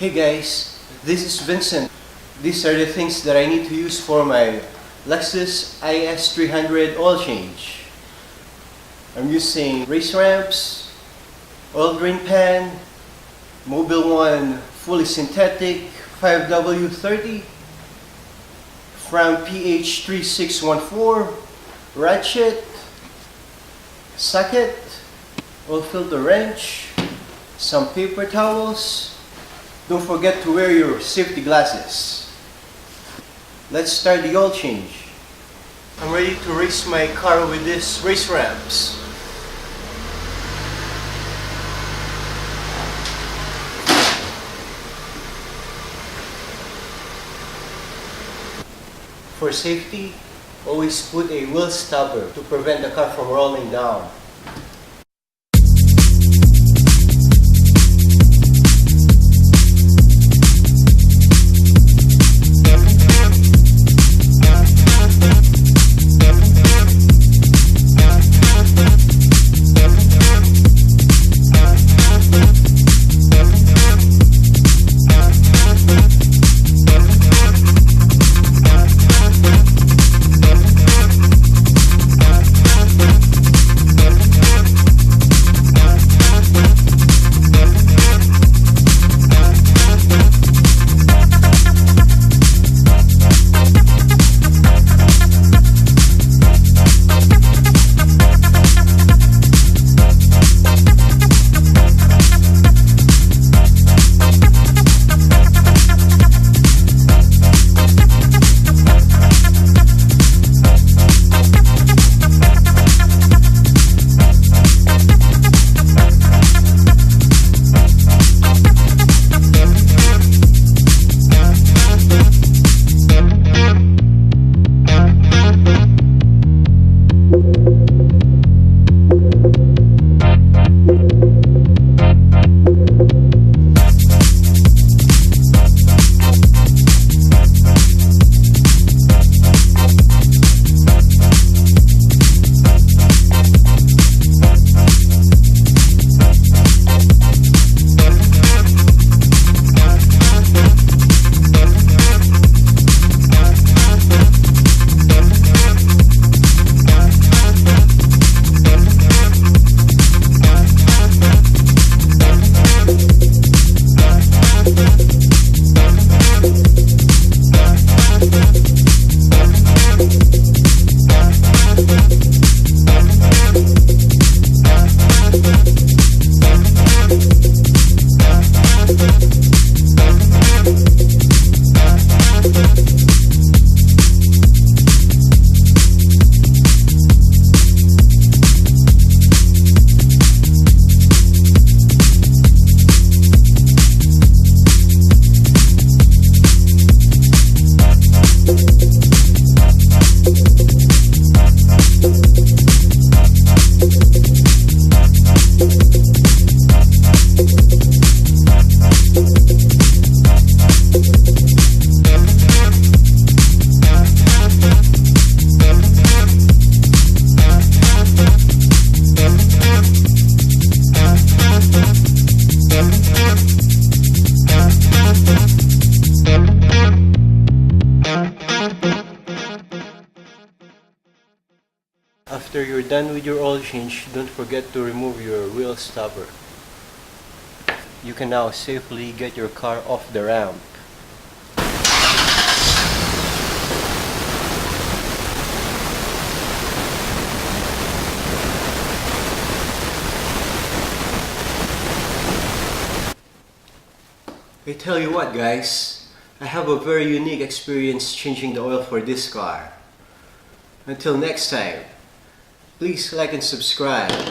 Hey guys, this is Vincent. These are the things that I need to use for my LEXUS IS300 oil change. I'm using race ramps, oil drain pan, Mobil1 fully synthetic 5W30, Fram PH3614, ratchet, socket, oil filter wrench, some paper towels. Don't forget to wear your safety glasses. Let's start the oil change. I'm ready to race my car with these race ramps. For safety, always put a wheel stopper to prevent the car from rolling down. After you're done with your oil change, don't forget to remove your wheel stopper. You can now safely get your car off the ramp. I tell you what guys, I have a very unique experience changing the oil for this car. Until next time, please like and subscribe.